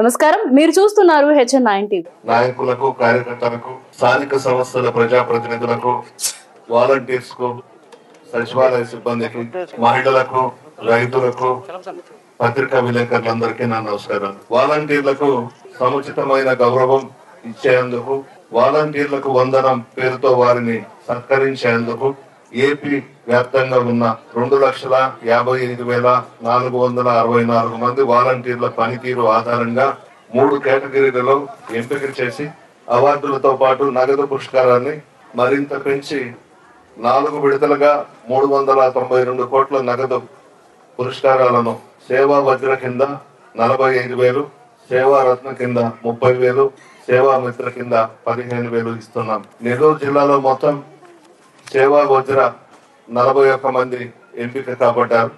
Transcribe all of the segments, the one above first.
నమస్కారం, మీరు చూస్తున్నారు HN9 టీవీ. నాయకులకు, కార్యకర్తలకు, స్థానిక సంస్థల ప్రజాప్రతినిధులకు, వాలంటీర్స్ కు, సచివాలయ సిబ్బందికి, మహిళలకు, రైతులకు, పత్రికా విలేకరులందరికీ నా నమస్కారం. వాలంటీర్లకు సముచితమైన గౌరవం ఇచ్చేందుకు, వాలంటీర్లకు వందనం పేరుతో వారిని సత్కరించేందుకు ఏపీ వ్యాప్తంగా ఉన్న 2,55,464 మంది వాలంటీర్ల పనితీరు ఆధారంగా 3 కేటగిరీలలో ఎంపిక చేసి అవార్డులతో పాటు నగదు పురస్కారాన్ని మరింత పెంచి 4 విడతలుగా 392 కోట్ల నగదు పురస్కారాలను సేవా వజ్ర కింద 45,000, సేవా రత్న కింద 30,000, సేవా మిత్ర కింద 15,000 ఇస్తున్నాం. నెల్లూరు జిల్లాలో మొత్తం సేవా వజ్ర 41 మంది ఎంపిక కాబడ్డారు.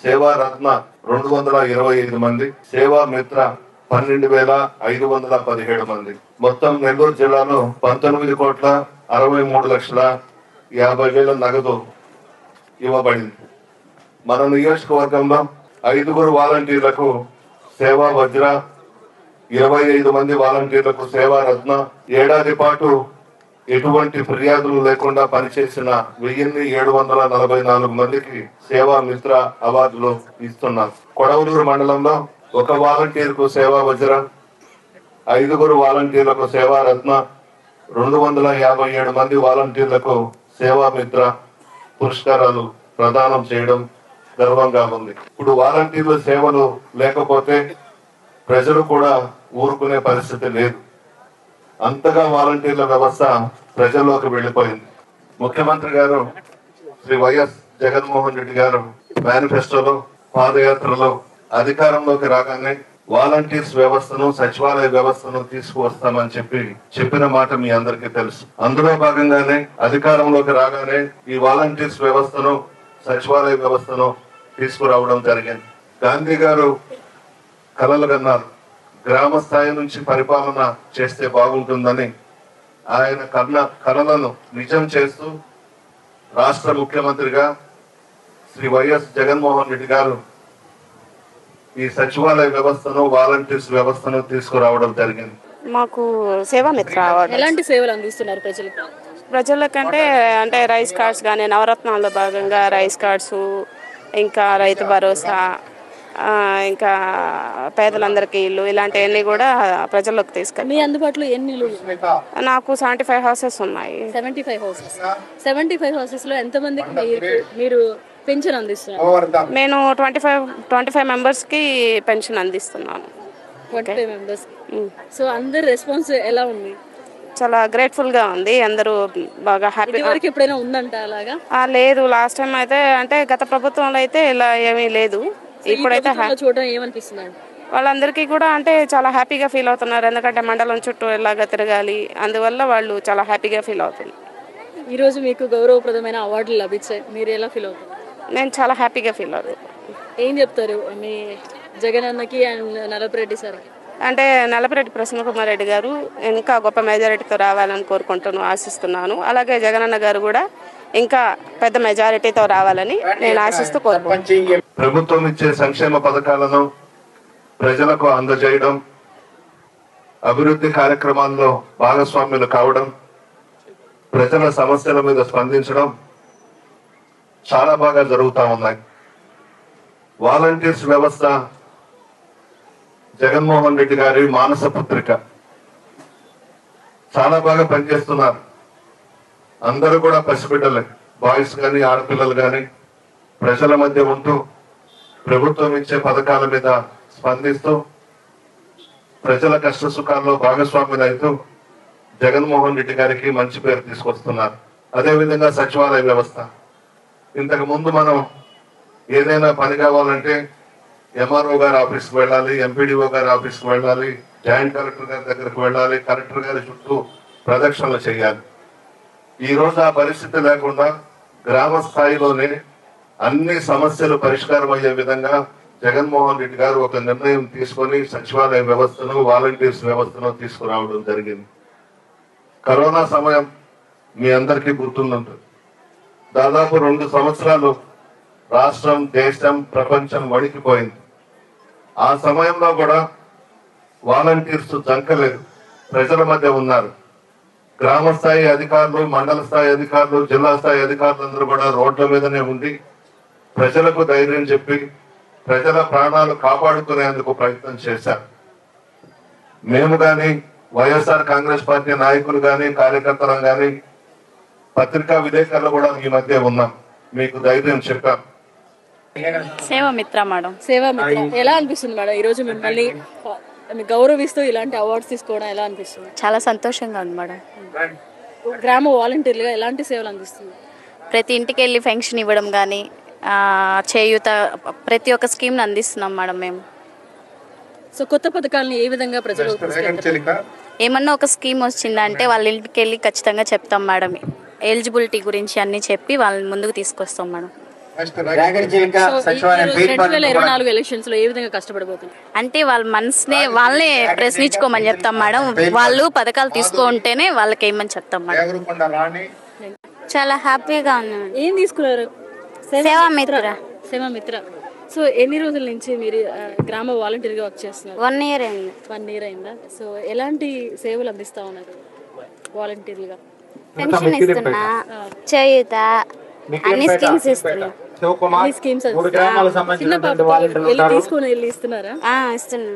సేవా రత్న 225 మంది, సేవా మిత్ర 12,517 మంది. మొత్తం నెల్లూరు జిల్లాలో 19,63,50,000 నగదు ఇవ్వబడింది. మన నియోజకవర్గంలో 5 వాలంటీర్లకు సేవా వజ్ర, 25 మంది వాలంటీర్లకు సేవా రత్న, ఏడాది పాటు ఎటువంటి ఫిర్యాదులు లేకుండా పనిచేసిన 1,744 మందికి సేవా మిత్ర అవార్డులు ఇస్తున్నారు. కొడవలూరు మండలంలో 1 వాలంటీర్కు సేవా వజ్ర, 5 వాలంటీర్లకు సేవా రత్న, 257 మంది వాలంటీర్లకు సేవా మిత్ర పురస్కారాలు ప్రదానం చేయడం గర్వంగా ఉంది. ఇప్పుడు వాలంటీర్ల సేవలు లేకపోతే ప్రజలు కూడా ఊరుకునే పరిస్థితి లేదు. అంతగా వాలంటీర్ల వ్యవస్థ ప్రజల్లోకి వెళ్లిపోయింది. ముఖ్యమంత్రి గారు శ్రీ వైఎస్ జగన్మోహన్ రెడ్డి గారు మేనిఫెస్టోలో, పాదయాత్రలో అధికారంలోకి రాగానే వాలంటీర్స్ వ్యవస్థను, సచివాలయ వ్యవస్థను తీసుకువస్తామని చెప్పిన మాట మీ అందరికీ తెలుసు. అందులో భాగంగానే అధికారంలోకి రాగానే ఈ వాలంటీర్స్ వ్యవస్థను, సచివాలయ వ్యవస్థను తీసుకురావడం జరిగింది. గాంధీ గారు కలలు కన్నారు. గ్రామ స్థాయి నుంచి పరిపాలన చేస్తే బాగుంటుందని ఆయన కలలను నిజం చేస్తూ రాష్ట్ర ముఖ్యమంత్రిగా శ్రీ వైఎస్ జగన్మోహన్ రెడ్డి గారు ఈ సచివాలయ వ్యవస్థను, వాలంటీర్స్ వ్యవస్థను తీసుకురావడం జరిగింది. మాకు సేవా మిత్ర ఎలాంటి సేవలు అందిస్తున్నారు ప్రజలకంటే అంటే రైస్ కార్డ్స్ కానీ, నవరత్నాల్లో భాగంగా రైస్ కార్డ్స్, ఇంకా రైతు భరోసా, ఇంకా పేదలందరికీ ఇల్లు, ఇలాంటివన్నీ కూడా ప్రజల్లోకి తీసుకెళ్ళి. మీ అందుబాటులో ఎన్ని ఇల్లు? నాకు 75 హౌసెస్ ఉన్నాయి. 75 హౌసెస్ లో ఎంతమందికి మీరు పెన్షన్ అందిస్తున్నారు? నేను 25 మెంబర్స్కి పెన్షన్ అందిస్తున్నాను. 25 మెంబర్స్. సో అందరి రెస్పాన్స్ ఎలా ఉంది? చాలా గ్రేట్ఫుల్గా ఉంది. అందరూ బాగా హ్యాపీ. ఎప్పుడైనా ఉందంట అలాగా? లేదు, లాస్ట్ టైం అయితే అంటే గత ప్రభుత్వంలో అయితే ఇలా ఏమీ లేదు. ఇప్పుడైతే చూడడం ఏమనిపిస్తుంది? వాళ్ళందరికీ కూడా అంటే చాలా హ్యాపీగా ఫీల్ అవుతున్నారు. ఎందుకంటే మండలం చుట్టూ ఎలాగా తిరగాలి, అందువల్ల వాళ్ళు చాలా హ్యాపీగా ఫీల్ అవుతుంది. ఈరోజు మీకు గౌరవప్రదమైన అవార్డులు లభించాయి, మీరు ఎలా ఫీల్ అవుతారు? నేను చాలా హ్యాపీగా ఫీల్ అవుతాను. ఏం చెప్తారు మీ జగన్ అన్నకి అండ్ నలపరెడ్డి సార్? అంటే నలపరెడ్డి ప్రసన్న కుమార్ రెడ్డి గారు ఇంకా గొప్ప మెజారిటీతో రావాలని కోరుకుంటున్నాను, ఆశిస్తున్నాను. అలాగే జగనన్న గారు కూడా ఇంకా పెద్ద మెజారిటీతో రావాలని నేను ఆశిస్తూ కోరుకుంటున్నాను. ప్రభుత్వం ఇచ్చే సంక్షేమ పథకాలను ప్రజలకు అందజేయడం, అభివృద్ధి కార్యక్రమాల్లో భాగస్వామ్యులు కావడం, ప్రజల సమస్యల మీద స్పందించడం చాలా బాగా జరుగుతూ ఉన్నాయి. వాలంటీర్స్ వ్యవస్థ జగన్మోహన్ రెడ్డి గారి మానస పుత్రిక. చాలా బాగా పనిచేస్తున్నారు. అందరూ కూడా పసిబిడ్డలే, బాయ్స్ కానీ ఆడపిల్లలు కానీ ప్రజల మధ్య ఉంటూ ప్రభుత్వం ఇచ్చే పథకాల మీద స్పందిస్తూ ప్రజల కష్ట సుఖాల్లో భాగస్వాములైతూ జగన్మోహన్ రెడ్డి గారికి మంచి పేరు తీసుకొస్తున్నారు. అదేవిధంగా సచివాలయ వ్యవస్థ. ఇంతకు ముందు మనం ఏదైనా పని కావాలంటే ఎంఆర్ఓ గారి ఆఫీస్కి వెళ్ళాలి, ఎంపీడీఓ గారి ఆఫీస్కి వెళ్ళాలి, జాయింట్ కలెక్టర్ గారి దగ్గరకు వెళ్ళాలి, కలెక్టర్ గారి చుట్టూ ప్రదక్షిణలు చేయాలి. ఈ రోజు ఆ పరిస్థితి లేకుండా గ్రామ స్థాయిలోనే అన్ని సమస్యలు పరిష్కారం అయ్యే విధంగా జగన్మోహన్ రెడ్డి గారు ఒక నిర్ణయం తీసుకొని సచివాలయ వ్యవస్థను, వాలంటీర్స్ వ్యవస్థను తీసుకురావడం జరిగింది. కరోనా సమయం మీ అందరికీ గుర్తుంటుంది. దాదాపు 2 సంవత్సరాలు రాష్ట్రం, దేశం, ప్రపంచం వణికిపోయింది. ఆ సమయంలో కూడా వాలంటీర్స్ జంకలేదు, ప్రజల మధ్య ఉన్నారు. గ్రామ స్థాయి అధికారులు, మండల స్థాయి అధికారులు, జిల్లా స్థాయి అధికారులందరూ కూడా రోడ్ల మీదనే ఉండి ప్రజలకు ధైర్యం చెప్పి ప్రజల ప్రాణాలు కాపాడుకునేందుకు ప్రయత్నం చేశారు. మేము కానీ, వైఎస్ఆర్ కాంగ్రెస్ పార్టీ నాయకులు కానీ, కార్యకర్తలు కానీ, పత్రికా విలేకరులు కూడా ఈ మధ్య ఉన్నాం, మీకు ధైర్యం చెప్పాం. సేవామిత్ర మేడం. సేవామిత్ర ఎలా అనిపిస్తుంది మేడం ఈరోజు మిమ్మల్ని గౌరవిస్తూ ఇలాంటి అవార్డ్స్ తీసుకోవడం ఎలా అనిపిస్తుంది? చాలా సంతోషంగా ఉంది మేడం. గ్రామ వాలంటీర్లుగా ఎలాంటి సేవలు అందిస్తుంది? ప్రతి ఇంటికి వెళ్ళి ఫెన్షన్ ఇవ్వడం కానీ, చేయూత, ప్రతి ఒక్క స్కీమ్ని అందిస్తున్నాం మేడం మేము. సో కొత్త పథకాలను ఏ విధంగా ప్రజలకు తీసుకెళ్తారు? ఏమన్నా ఒక స్కీమ్ వచ్చిందంటే వాళ్ళ ఇంటికి వెళ్ళి ఖచ్చితంగా చెప్తాం మేడం. ఎలిజిబిలిటీ గురించి అన్నీ చెప్పి వాళ్ళని ముందుకు తీసుకొస్తాం మేడం. 2024 ఎలక్షన్స్ లో ఏ విధంగా కష్టపడబోతుంది అంటే వాళ్ళ మనసునే వాళ్ళనే ప్రశ్నించుకోమని చెప్తాం మేడం. వాళ్ళు పథకాలు తీసుకుంటేనే వాళ్ళకి ఏమని చెప్తాం మేడం. చాలా హ్యాపీగా ఉన్నాం. ఏం తీసుకున్నారు? సేవామిత్ర. సేవామిత్ర. సో ఎన్ని రోజుల నుంచి మీరు గ్రామ వాలంటీర్గా వర్క్ చేస్తున్నారు? 1 year అయింది. 1 year అయిందా? సో ఎలాంటి సేవలు అందిస్తా ఉన్నారు వాలంటీర్లుగా? పెన్షన్ ఇస్తున్నా, చేయూత, అన్ని స్కీమ్స్ ఇస్తున్నా. చిన్న పాప తీసుకుని వెళ్ళి ఇస్తున్నారా? ఇస్తున్నా.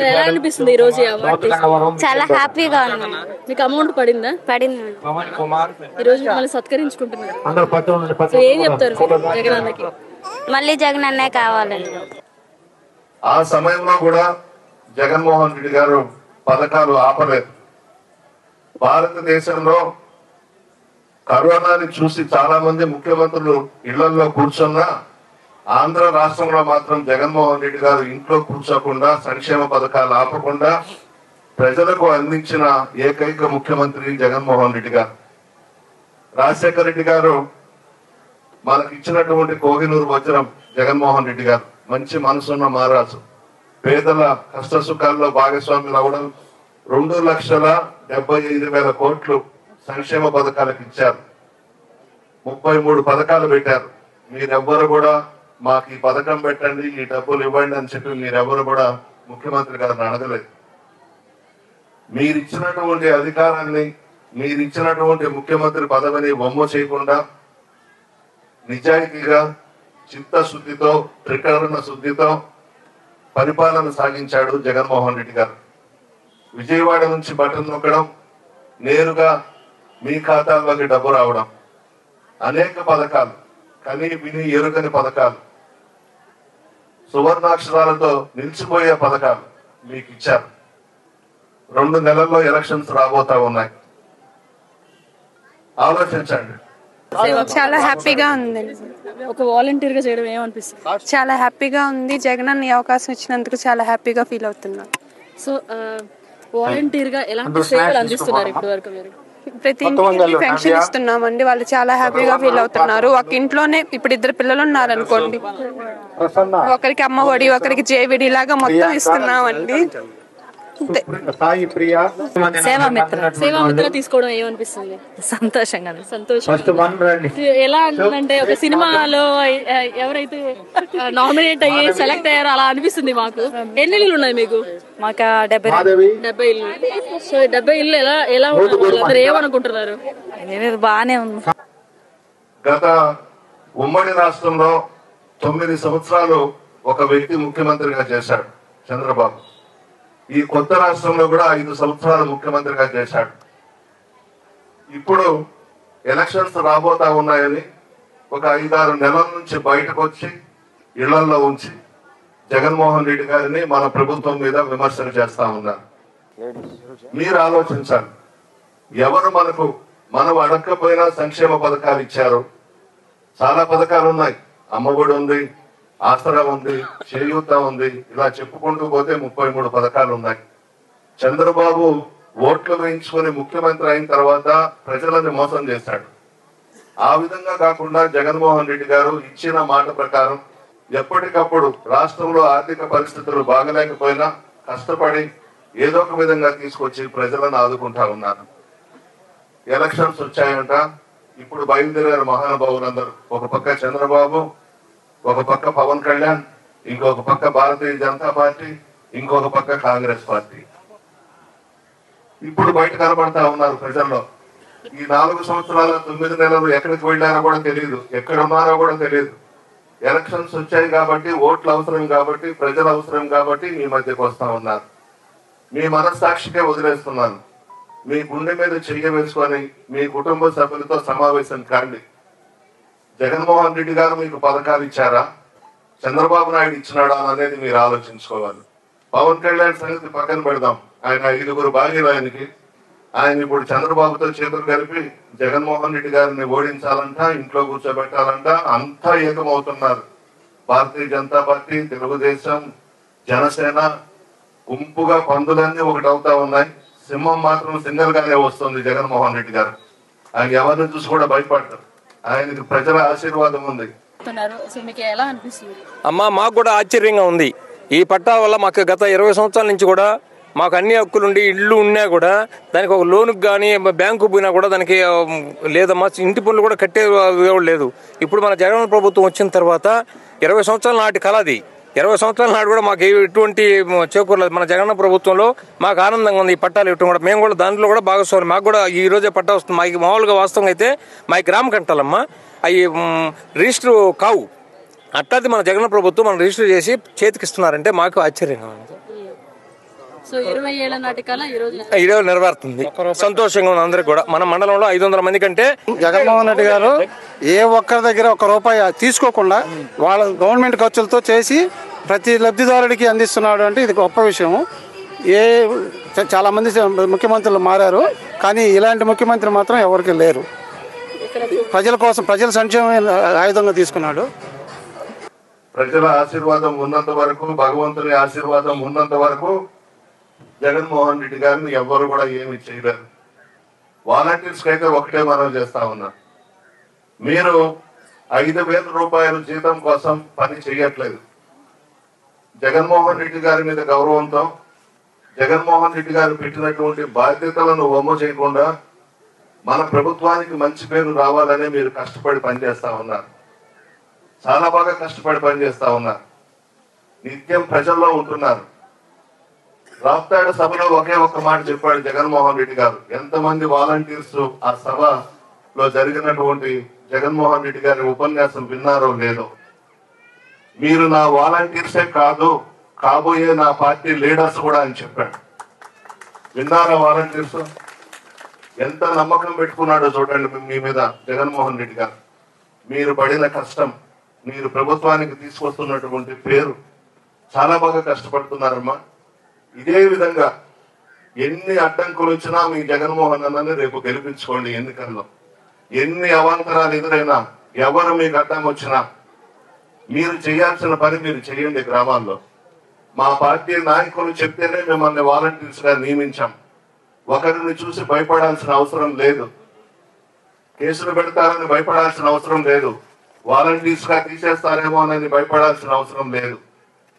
ఎలా అనిపిస్తుంది ఈ రోజు చాలా హ్యాపీగా ఉన్నాం. మీకు అమౌంట్ పడిందా? పడింది. ఈ రోజు మిమ్మల్ని సత్కరించుకుంటున్నారు. ఏం చెప్తారు జగనన్నకి? మళ్ళీ జగన్ అన్నే కావాలండి. ఆ సమయంలో కూడా జగన్మోహన్ రెడ్డి గారు పథకాలు ఆపలేదు. భారతదేశంలో కరోనాని చూసి చాలా మంది ముఖ్యమంత్రులు ఇళ్లలో కూర్చున్నా ఆంధ్ర రాష్ట్రంలో మాత్రం జగన్మోహన్ రెడ్డి గారు ఇంట్లో కూర్చోకుండా, సంక్షేమ పథకాలు ఆపకుండా ప్రజలకు అందించిన ఏకైక ముఖ్యమంత్రి జగన్మోహన్ రెడ్డి గారు. రాజశేఖర రెడ్డి గారు మనకి ఇచ్చినటువంటి కోహినూరు వజ్రం జగన్మోహన్ రెడ్డి గారు. మంచి మనసున్న మహారాజు. పేదల కష్ట సుఖాల్లో భాగస్వాములు అవడం, 2,75,000 కోట్లు సంక్షేమ పథకాలకు ఇచ్చారు. 33 పథకాలు పెట్టారు. మీరెవ్వరు కూడా మాకు ఈ పథకం పెట్టండి, ఈ డబ్బులు ఇవ్వండి అని చెప్పి మీరెవ్వరు కూడా ముఖ్యమంత్రి గారిని అడగలేదు. మీరిచ్చినటువంటి అధికారాన్ని, మీరిచ్చినటువంటి ముఖ్యమంత్రి పదవిని వమ్ము చేయకుండా నిజాయితీగా, చిత్తశుద్ధితో, త్రికరణ శుద్ధితో పరిపాలన సాగించాడు జగన్మోహన్ రెడ్డి గారు. విజయవాడ నుంచి బటన్ నొక్కడం, నేరుగా మీ ఖాతాల్లోకి డబ్బు రావడం, అనేక పథకాలు, కని విని ఎరుగని పథకాలు, సువర్ణాక్షరాలతో నిలిచిపోయే పథకాలు మీకు ఇచ్చారు. 2 నెలల్లో ఎలక్షన్స్ రాబోతా ఉన్నాయి. ఆలోచించండి. చాలా హ్యాపీగా ఉందండి. ఒక వాలంటీర్ గా చేయడం ఏమనిపిస్తుంది? చాలా హ్యాపీగా ఉంది. జగన్ అన్న అవకాశం ఇచ్చినందుకు చాలా హ్యాపీగా ఫీల్ అవుతున్నాను. సో వాలంటీర్ గా ఎలాంటి సేవలు అందిస్తున్నారు ఇప్పటి వరకు మీరు? ప్రతి ఇంటికి పెన్షన్ ఇస్తున్నామండి. వాళ్ళు చాలా హ్యాపీగా ఫీల్ అవుతున్నారు. ఒక ఇంట్లోనే ఇప్పుడు 2 పిల్లలు ఉన్నారనుకోండి, ఒకరికి అమ్మ ఒడి, ఒకరికి జేవిడి, ఇలాగా మొత్తం ఇస్తున్నామండి. సేవామిత్ర తీసుకోవడం ఏమనిపిస్తుంది? సంతోషంగా. సంతోషం. ఎలా అంటే ఒక సినిమాలో ఎవరైతే నామినేట్ అయ్యి సెలెక్ట్ అయ్యారో అలా అనిపిస్తుంది మాకు. ఎన్ని ఇల్లు ఉన్నాయి మీకు? మాకు 70 ఇల్లు. సో 70 ఇల్లు ఎలా ఉంటారు? ఏమనుకుంటున్నారు? బాగానే ఉంది. గత ఉమ్మడి రాష్ట్రంలో 9 సంవత్సరాలు ఒక వ్యక్తి ముఖ్యమంత్రిగా చేశాడు, చంద్రబాబు. ఈ కొత్త రాష్ట్రంలో కూడా 5 సంవత్సరాలు ముఖ్యమంత్రిగా చేశాడు. ఇప్పుడు ఎలక్షన్స్ రాబోతా ఉన్నాయని ఒక 5-6 నెలల నుంచి బయటకు వచ్చి ఇళ్లలో ఉంచి జగన్మోహన్ రెడ్డి గారిని మన ప్రభుత్వం మీద విమర్శలు చేస్తా ఉన్నారు. మీరు ఆలోచించాలి, ఎవరు మనం అడగకపోయినా సంక్షేమ పథకాలు ఇచ్చారు. చాలా పథకాలు ఉన్నాయి. అమ్మఒడి ఉంది, ఆసరా ఉంది, చేయూత ఉంది, ఇలా చెప్పుకుంటూ పోతే 33 పథకాలు ఉన్నాయి. చంద్రబాబు ఓట్లు వేయించుకొని ముఖ్యమంత్రి అయిన తర్వాత ప్రజలని మోసం చేశాడు. ఆ విధంగా కాకుండా జగన్మోహన్ రెడ్డి గారు ఇచ్చిన మాట ప్రకారం ఎప్పటికప్పుడు రాష్ట్రంలో ఆర్థిక పరిస్థితులు బాగలేకపోయినా కష్టపడి ఏదో ఒక విధంగా తీసుకొచ్చి ప్రజలను ఆదుకుంటా ఉన్నారు. ఎలక్షన్స్ వచ్చాయంట, ఇప్పుడు బయలుదేరారు మహానుభావులందరూ. ఒక పక్క చంద్రబాబు, ఒక పక్క పవన్ కళ్యాణ్, ఇంకొక పక్క భారతీయ జనతా పార్టీ, ఇంకొక పక్క కాంగ్రెస్ పార్టీ. ఇప్పుడు బయట కనబడతా ఉన్నారు ప్రజల్లో. ఈ 4 సంవత్సరాల 9 నెలలు ఎక్కడికి వెళ్ళారో కూడా తెలియదు, ఎక్కడ ఉన్నారో కూడా తెలియదు. ఎలక్షన్స్ వచ్చాయి కాబట్టి, ఓట్లు అవసరం కాబట్టి, ప్రజలు అవసరం కాబట్టి మీ మధ్యకు వస్తా ఉన్నారు. మీ మనస్సాక్షికే వదిలేస్తున్నాను. మీ గుండె మీద చెయ్యి వేసుకొని మీ కుటుంబ సభ్యులతో సమావేశం కాండి. జగన్మోహన్ రెడ్డి గారు మీకు పథకాలు ఇచ్చారా, చంద్రబాబు నాయుడు ఇచ్చినాడా అనేది మీరు ఆలోచించుకోవాలి. పవన్ కళ్యాణ్ సంగతి పక్కన పెడదాం, ఆయన 5 భార్యలు ఆయనకి. ఆయన ఇప్పుడు చంద్రబాబుతో చేతులు కలిపి జగన్మోహన్ రెడ్డి గారిని ఓడించాలంట, ఇంట్లో కూర్చోబెట్టాలంట, అంతా ఏకమవుతున్నారు. భారతీయ జనతా పార్టీ, తెలుగుదేశం, జనసేన గుంపుగా పందులన్నీ ఒకటవుతా ఉన్నాయి. సింహం మాత్రం సింగల్ గానే వస్తుంది జగన్మోహన్ రెడ్డి గారు. ఆయన ఎవరిని చూసి కూడా భయపడతారు. ఆయనకి ప్రజల ఆశీర్వాదం ఉంది. అమ్మా, మాకు కూడా ఆశ్చర్యంగా ఉంది. ఈ పట్టా వల్ల మాకు గత 20 సంవత్సరాల నుంచి కూడా మాకు అన్ని హక్కులుండి ఇళ్ళు ఉన్నా కూడా దానికి ఒక లోనుకు కానీ బ్యాంకు పోయినా కూడా దానికి లేదమ్మా, ఇంటి పనులు కూడా కట్టే లేదు. ఇప్పుడు మన జగన్ ప్రభుత్వం వచ్చిన తర్వాత 20 సంవత్సరాల నాటి కళ అది. 20 సంవత్సరాల నాడు కూడా మాకు ఎటువంటి చేకూరలేదు. మన జగన్ ప్రభుత్వంలో మాకు ఆనందంగా ఉంది. ఈ పట్టాలు ఇవ్వడం కూడా మేము కూడా దాంట్లో కూడా భాగస్వామి. మాకు కూడా ఈ రోజే పట్టా వస్తుంది. మాకు మామూలుగా వాస్తవంగా అయితే మా గ్రామ కంటాలమ్మా అవి రిజిస్టర్ కావు. అట్లాది మన జగన్ ప్రభుత్వం మనం రిజిస్టర్ చేసి చేతికిస్తున్నారంటే మాకు ఆశ్చర్యంగా ఉంది. ఈరోజు నెరవేరుతుంది. సంతోషంగా ఉంది అందరికి కూడా. మన మండలంలో 500 మంది కంటే జగన్మోహన్ రెడ్డి గారు ఏ ఒక్కరి దగ్గర ₹1 తీసుకోకుండా వాళ్ళ గవర్నమెంట్ ఖర్చులతో చేసి ప్రతి లబ్ధిదారుడికి అందిస్తున్నాడు అంటే ఇది గొప్ప విషయం. చాలా మంది ముఖ్యమంత్రులు మారారు, కానీ ఇలాంటి ముఖ్యమంత్రి మాత్రం ఎవరికి లేరు. ప్రజల కోసం, ప్రజల సంక్షేమం ఆయుధంగా తీసుకున్నాడు. ప్రజల ఆశీర్వాదం ఉన్నంత వరకు, భగవంతుని ఆశీర్వాదం ఉన్నంత వరకు జగన్మోహన్ రెడ్డి గారిని ఎవ్వరు కూడా ఏమి చేయలేరు. వాలంటీర్స్ అయితే ఒకటే మనం చేస్తా ఉన్నా, మీరు 5,000 రూపాయలు జీతం కోసం పని చేయట్లేదు. జగన్మోహన్ రెడ్డి గారి మీద గౌరవంతో, జగన్మోహన్ రెడ్డి గారు పెట్టినటువంటి బాధ్యతలను వమ్ము చేయకుండా మన ప్రభుత్వానికి మంచి పేరు రావాలని మీరు కష్టపడి పనిచేస్తా ఉన్నారు. చాలా బాగా కష్టపడి పనిచేస్తా ఉన్నారు. నిత్యం ప్రజల్లో ఉంటున్నారు. రాప్తాడు సభలో ఒకే ఒక్క మాట చెప్పాడు జగన్మోహన్ రెడ్డి గారు. ఎంతమంది వాలంటీర్స్ ఆ సభలో జరిగినటువంటి జగన్మోహన్ రెడ్డి గారి ఉపన్యాసం విన్నారో లేదో, మీరు నా వాలంటీర్సే కాదు, కాబోయే నా పార్టీ లీడర్స్ కూడా అని చెప్పాడు. విన్నారా వాలంటీర్స్? ఎంత నమ్మకం పెట్టుకున్నాడో చూడండి మీ మీద జగన్మోహన్ రెడ్డి గారు. మీరు పడిన కష్టం, మీరు ప్రభుత్వానికి తీసుకొస్తున్నటువంటి పేరు, చాలా బాగా కష్టపడుతున్నారమ్మా. ఇదే విధంగా ఎన్ని అడ్డంకులు వచ్చినా మీ జగన్మోహన్ అన్నని రేపు గెలిపించుకోండి. ఎన్నికల్లో ఎన్ని అవాంతరాలు ఎదురైనా, ఎవరు మీకు అడ్డం వచ్చినా మీరు చేయాల్సిన పని మీరు చేయండి. గ్రామాల్లో మా పార్టీ నాయకులు చెప్తేనే మిమ్మల్ని వాలంటీర్స్ గా నియమించాం. ఒకరిని చూసి భయపడాల్సిన అవసరం లేదు. కేసులు పెడతారని భయపడాల్సిన అవసరం లేదు. వాలంటీర్స్ గా తీసేస్తారేమో అని భయపడాల్సిన అవసరం లేదు.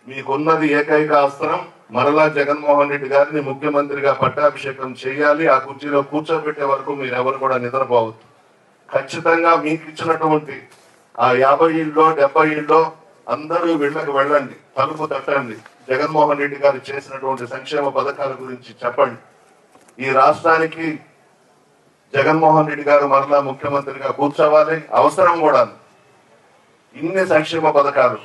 మీకున్నది ఏకైక అస్త్రం, మరలా జగన్మోహన్ రెడ్డి గారిని ముఖ్యమంత్రిగా పట్టాభిషేకం చేయాలి. ఆ కుర్చీలో కూర్చోబెట్టే వరకు మీరు ఎవరు కూడా నిద్రపోవద్దు. ఖచ్చితంగా మీకు ఇచ్చినటువంటి ఆ 50 ఇళ్ళో 70 ఇళ్ళో అందరూ వీళ్ళకి వెళ్ళండి, తలుపు తట్టండి. జగన్మోహన్ రెడ్డి గారు చేసినటువంటి సంక్షేమ పథకాల గురించి చెప్పండి. ఈ రాష్ట్రానికి జగన్మోహన్ రెడ్డి గారు మరలా ముఖ్యమంత్రిగా కూర్చోవాలి. అవసరం కూడా. ఇన్ని సంక్షేమ పథకాలు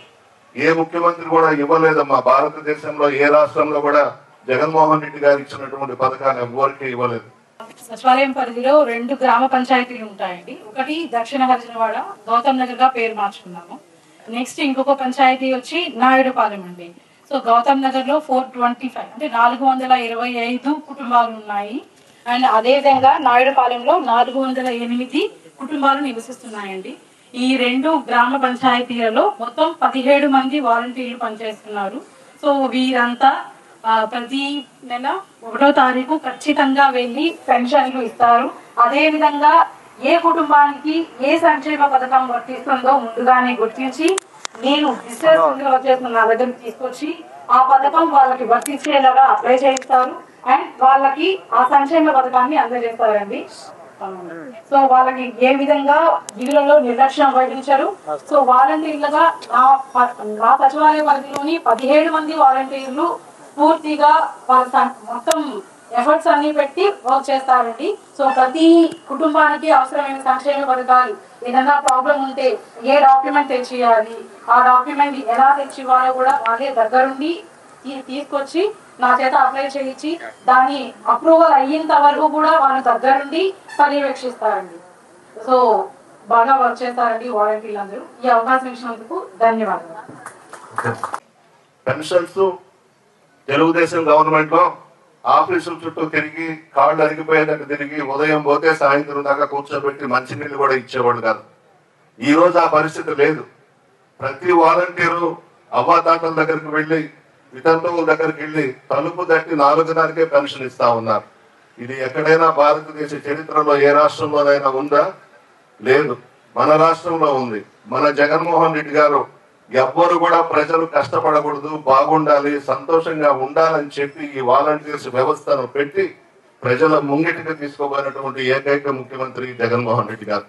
ఏ ముఖ్యమంత్రి కూడా ఇవ్వలేదమ్మా. భారతదేశంలో ఏ రాష్ట్రంలో కూడా జగన్మోహన్ రెడ్డి గారు ఇచ్చినటువంటి పథకాలు ఎవరికి ఇవ్వలేదు. సచివాలయం పరిధిలో 2 గ్రామ పంచాయతీలు ఉంటాయండి. ఒకటి దక్షిణ హరిజనవాడ, గౌతమ్ నగర్ గా పేరు మార్చుకున్నాము. నెక్స్ట్ ఇంకొక పంచాయతీ వచ్చి నాయుడుపాలెం అండి. సో గౌతమ్ నగర్ లో 425 అంటే 425 కుటుంబాలు ఉన్నాయి. అండ్ అదే విధంగా నాయుడుపాలెంలో 408 కుటుంబాలు నివసిస్తున్నాయండి. ఈ 2 గ్రామ పంచాయతీలలో మొత్తం 17 మంది వాలంటీర్లు పనిచేస్తున్నారు. సో వీరంతా ప్రతి నెల 1వ తారీఖు ఖచ్చితంగా వెళ్ళి పెన్షన్లు ఇస్తారు. అదే విధంగా ఏ కుటుంబానికి ఏ సంక్షేమ పథకం వర్తిస్తుందో ముందుగానే గుర్తించి నేను వచ్చేసిన నా దగ్గర తీసుకొచ్చి ఆ పథకం వాళ్ళకి వర్తించేలాగా అప్లై చేయిస్తారు. అండ్ వాళ్ళకి ఆ సంక్షేమ పథకాన్ని అందజేస్తారండి. సో వాళ్ళకి ఏ విధంగా వీళ్ళలో నిర్లక్ష్యం వహించరు. సో వాలంటీర్లుగా నా సచివాలయ పరిధిలోని 17 మంది వాలంటీర్లు పూర్తిగా వాళ్ళ మొత్తం ఎఫర్ట్స్ అన్ని పెట్టి వర్క్ చేస్తారండి. సో ప్రతి కుటుంబానికి అవసరమైన సంక్షేమ పథకాలు ఏదైనా ప్రాబ్లం ఉంటే ఏ డాక్యుమెంట్ తెచ్చియాలి, ఆ డాక్యుమెంట్ ఎలా తెచ్చివ్వాలో కూడా వాళ్ళే దగ్గరుండి తీసుకొచ్చి నా చేత అప్లై చేయించి దాని అప్రూవల్ అయ్యేంత వరకు కూడా వాళ్ళ దగ్గరుండి పర్యవేక్షిస్తారండి. సో బాగా వర్క్ చేస్తారండి వాలంటీర్లు అందరూ. ఈ అవకాశం ఇచ్చినందుకు ధన్యవాదాలు. పెన్షన్స్ తెలుగుదేశం గవర్నమెంట్ లో ఆఫీసుల చుట్టూ తిరిగి కాళ్ళు అరిగిపోయేదాకా తిరిగి ఉదయం పోతే సాయంత్రం దాకా కూర్చోబెట్టి మంచినీళ్ళు కూడా ఇచ్చేవాడు కాదు. ఈ రోజు ఆ పరిస్థితి లేదు. ప్రతి వాలంటీరు అవ్వాతాతల దగ్గరికి వెళ్ళి వితంతువుల దగ్గరికి వెళ్ళి తలుపు తట్టి 4:30కే పెన్షన్ ఇస్తా ఉన్నారు. ఇది ఎక్కడైనా భారతదేశ చరిత్రలో ఏ రాష్ట్రంలోనైనా ఉందా? లేదు. మన రాష్ట్రంలో ఉంది. మన జగన్మోహన్ రెడ్డి గారు ఎవ్వరు కూడా ప్రజలు కష్టపడకూడదు, బాగుండాలి, సంతోషంగా ఉండాలని చెప్పి ఈ వాలంటీర్స్ వ్యవస్థను పెట్టి ప్రజల ముంగిటికి తీసుకోబోయినటువంటి ఏకైక ముఖ్యమంత్రి జగన్మోహన్ రెడ్డి గారు.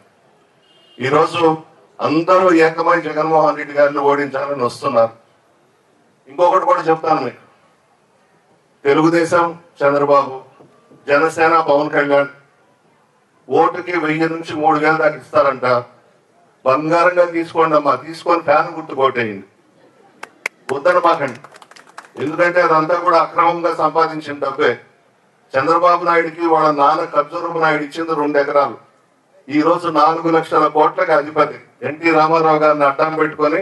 ఈరోజు అందరూ ఏకమై జగన్మోహన్ రెడ్డి గారిని ఓడించాలని వస్తున్నారు. ఇంకొకటి కూడా చెప్తాను మీకు. తెలుగుదేశం చంద్రబాబు, జనసేన పవన్ కళ్యాణ్ ఓటుకి 1000 నుంచి 3000 దాకా ఇస్తారంట. బంగారంగా తీసుకోండి అమ్మా, తీసుకొని ఫ్యాన్ గుర్తు కొట్టేయండి, వద్దన మాకండి. ఎందుకంటే అదంతా కూడా అక్రమంగా సంపాదించిన డబ్బే. చంద్రబాబు నాయుడికి వాళ్ళ నాన్న ఖర్జూరపు నాయుడు ఇచ్చింది 2 ఎకరాలు. ఈ రోజు 4 లక్షల కోట్లకి అధిపతి. ఎన్టీ రామారావు గారిని అడ్డం పెట్టుకొని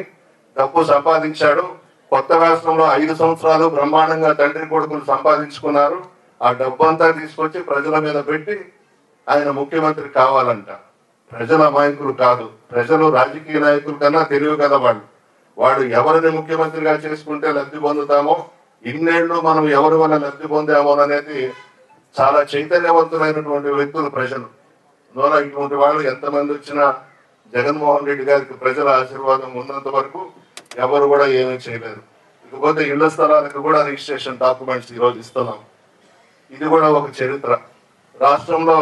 డబ్బు సంపాదించాడు. కొత్త రాష్ట్రంలో 5 సంవత్సరాలు బ్రహ్మాండంగా తండ్రి కొడుకులు సంపాదించుకున్నారు. ఆ డబ్బు అంతా తీసుకొచ్చి ప్రజల మీద పెట్టి ఆయన ముఖ్యమంత్రి కావాలంట. ప్రజల నాయకులు కాదు, ప్రజలు రాజకీయ నాయకుల కన్నా తెలివి కదా వాళ్ళు ఎవరిని ముఖ్యమంత్రిగా చేసుకుంటే లబ్ధి పొందుతామో, ఇన్నేళ్లు మనం ఎవరి వల్ల లబ్ధి పొందామో అనేది చాలా చైతన్యవంతులైనటువంటి వ్యక్తులు ప్రజలు. నోరా ఇటువంటి వాళ్ళు ఎంతమంది వచ్చినా జగన్మోహన్ రెడ్డి గారికి ప్రజల ఆశీర్వాదం ఉన్నంత వరకు ఎవరు కూడా ఏమీ చేయలేరు. ఇకపోతే ఇళ్ల స్థలాలకు కూడా రిజిస్ట్రేషన్ డాక్యుమెంట్స్ ఈరోజు ఇస్తున్నాం. ఇది కూడా ఒక చరిత్ర. రాష్ట్రంలో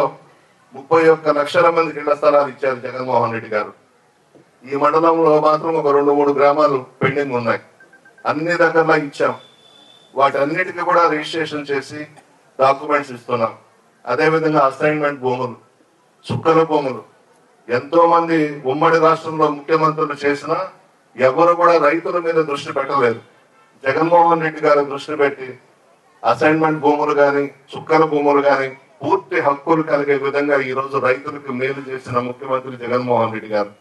31 లక్షల మందికి ఇళ్ల స్థలాలు ఇచ్చారు జగన్మోహన్ రెడ్డి గారు. ఈ మండలంలో మాత్రం ఒక 2-3 గ్రామాలు పెండింగ్ ఉన్నాయి. అన్ని దగ్గరలా ఇచ్చాం. వాటన్నిటికీ కూడా రిజిస్ట్రేషన్ చేసి డాక్యుమెంట్స్ ఇస్తున్నాం. అదేవిధంగా అసైన్మెంట్ భూములు, చుక్కల భూములు ఎంతో మంది ఉమ్మడి రాష్ట్రంలో ముఖ్యమంత్రులు చేసినా ఎవరు కూడా రైతుల మీద దృష్టి పెట్టలేదు. జగన్మోహన్ రెడ్డి గారు దృష్టి పెట్టి అసైన్మెంట్ భూములు కానీ, చుక్కల భూములు కానీ పూర్తి హక్కులు కలిగే విధంగా ఈ రోజు రైతులకు మేలు చేసిన ముఖ్యమంత్రి జగన్మోహన్ రెడ్డి గారు.